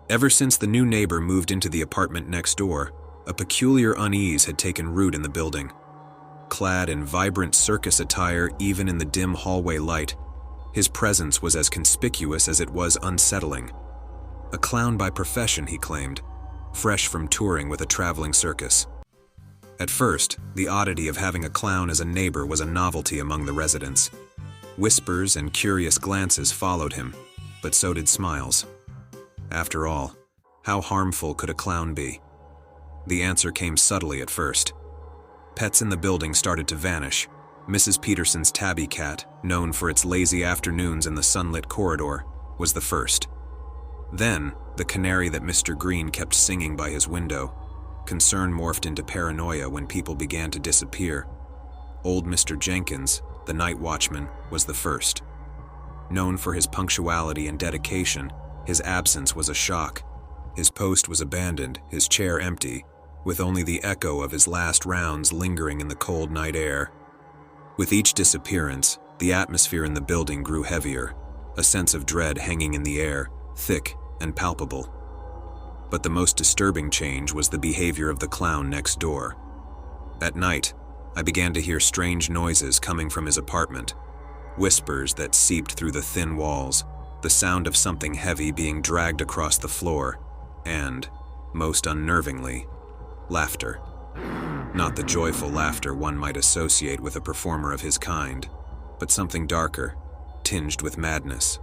Ever since the new neighbor moved into the apartment next door, a peculiar unease had taken root in the building. Clad in vibrant circus attire even in the dim hallway light, his presence was as conspicuous as it was unsettling. A clown by profession, he claimed, fresh from touring with a traveling circus. At first, the oddity of having a clown as a neighbor was a novelty among the residents. Whispers and curious glances followed him, but so did smiles. After all, how harmful could a clown be? The answer came subtly at first. Pets in the building started to vanish. Mrs. Peterson's tabby cat, known for its lazy afternoons in the sunlit corridor, was the first. Then, the canary that Mr. Green kept singing by his window. Concern morphed into paranoia when people began to disappear. Old Mr. Jenkins, the night watchman, was the first. Known for his punctuality and dedication, his absence was a shock. His post was abandoned, his chair empty, with only the echo of his last rounds lingering in the cold night air. With each disappearance, the atmosphere in the building grew heavier, a sense of dread hanging in the air, thick and palpable. But the most disturbing change was the behavior of the clown next door. At night, I began to hear strange noises coming from his apartment, whispers that seeped through the thin walls, the sound of something heavy being dragged across the floor, and, most unnervingly, laughter. Not the joyful laughter one might associate with a performer of his kind, but something darker, tinged with madness.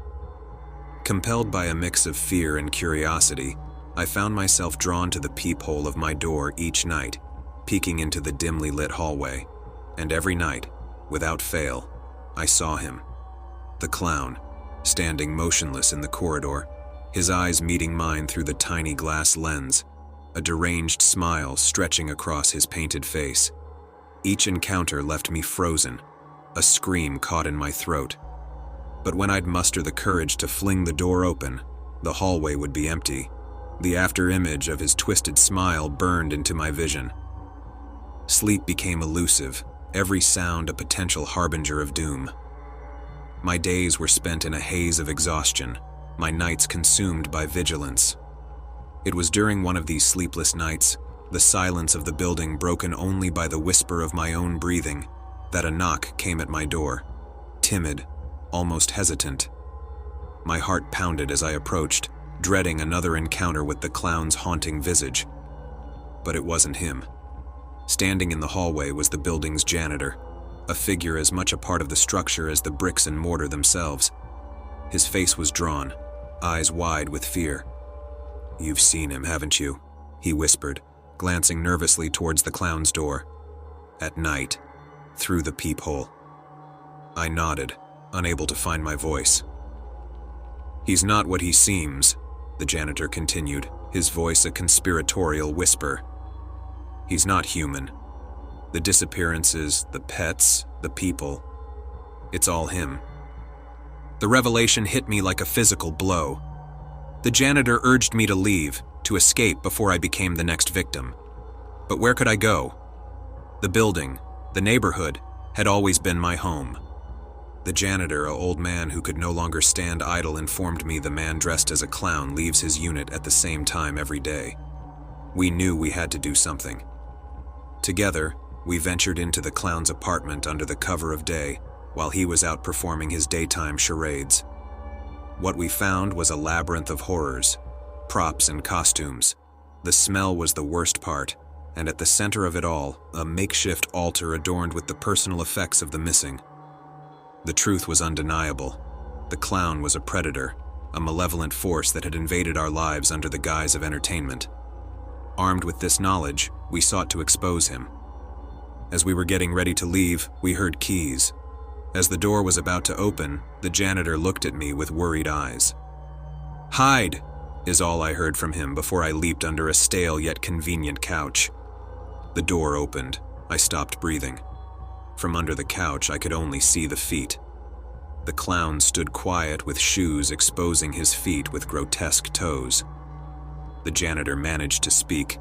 Compelled by a mix of fear and curiosity, I found myself drawn to the peephole of my door each night, peeking into the dimly lit hallway, and every night, without fail, I saw him. The clown, standing motionless in the corridor, his eyes meeting mine through the tiny glass lens, a deranged smile stretching across his painted face. Each encounter left me frozen, a scream caught in my throat. But when I'd muster the courage to fling the door open, the hallway would be empty. The after-image of his twisted smile burned into my vision. Sleep became elusive, every sound a potential harbinger of doom. My days were spent in a haze of exhaustion, my nights consumed by vigilance. It was during one of these sleepless nights, the silence of the building broken only by the whisper of my own breathing, that a knock came at my door, timid, almost hesitant. My heart pounded as I approached, dreading another encounter with the clown's haunting visage. But it wasn't him. Standing in the hallway was the building's janitor, a figure as much a part of the structure as the bricks and mortar themselves. His face was drawn, eyes wide with fear. "You've seen him, haven't you?" he whispered, glancing nervously towards the clown's door. "At night, through the peephole." I nodded, unable to find my voice. "He's not what he seems," the janitor continued, his voice a conspiratorial whisper. "He's not human. The disappearances, the pets, the people, it's all him." The revelation hit me like a physical blow. The janitor urged me to leave, to escape before I became the next victim. But where could I go? The building, the neighborhood, had always been my home. The janitor, an old man who could no longer stand idle, informed me the man dressed as a clown leaves his unit at the same time every day. We knew we had to do something. Together, we ventured into the clown's apartment under the cover of day, while he was out performing his daytime charades. What we found was a labyrinth of horrors, props and costumes. The smell was the worst part, and at the center of it all, a makeshift altar adorned with the personal effects of the missing. The truth was undeniable. The clown was a predator, a malevolent force that had invaded our lives under the guise of entertainment. Armed with this knowledge, we sought to expose him. As we were getting ready to leave, we heard keys. As the door was about to open, the janitor looked at me with worried eyes. "Hide!" is all I heard from him before I leaped under a stale yet convenient couch. The door opened. I stopped breathing. From under the couch, I could only see the feet. The clown stood quiet with shoes exposing his feet with grotesque toes. The janitor managed to speak.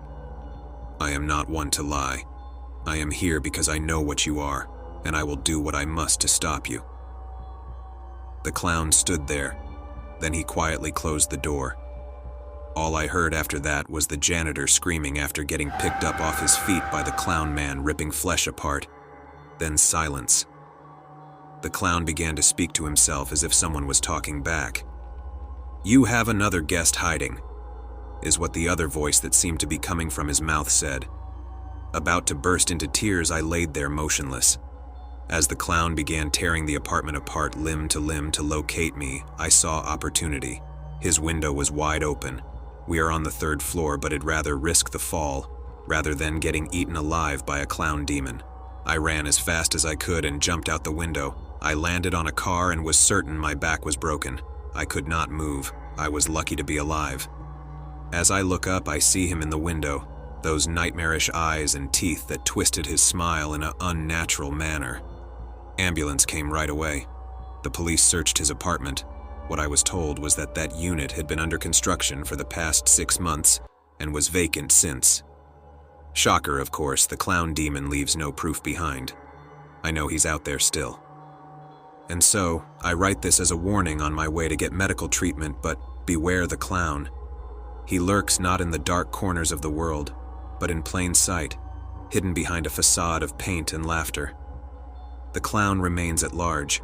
"I am not one to lie. I am here because I know what you are, and I will do what I must to stop you." The clown stood there. Then he quietly closed the door. All I heard after that was the janitor screaming after getting picked up off his feet by the clown man ripping flesh apart. Then silence. The clown began to speak to himself as if someone was talking back. "You have another guest hiding," is what the other voice that seemed to be coming from his mouth said. About to burst into tears, I laid there motionless. As the clown began tearing the apartment apart limb to locate me, I saw opportunity. His window was wide open. We are on the 3rd floor, but I'd rather risk the fall rather than getting eaten alive by a clown demon. I ran as fast as I could and jumped out the window. I landed on a car and was certain my back was broken. I could not move. I was lucky to be alive. As I look up, I see him in the window, those nightmarish eyes and teeth that twisted his smile in an unnatural manner. Ambulance came right away. The police searched his apartment. What I was told was that that unit had been under construction for the past 6 months and was vacant since. Shocker, of course, the clown demon leaves no proof behind. I know he's out there still. And so, I write this as a warning on my way to get medical treatment, but beware the clown. He lurks not in the dark corners of the world, but in plain sight, hidden behind a facade of paint and laughter. The clown remains at large,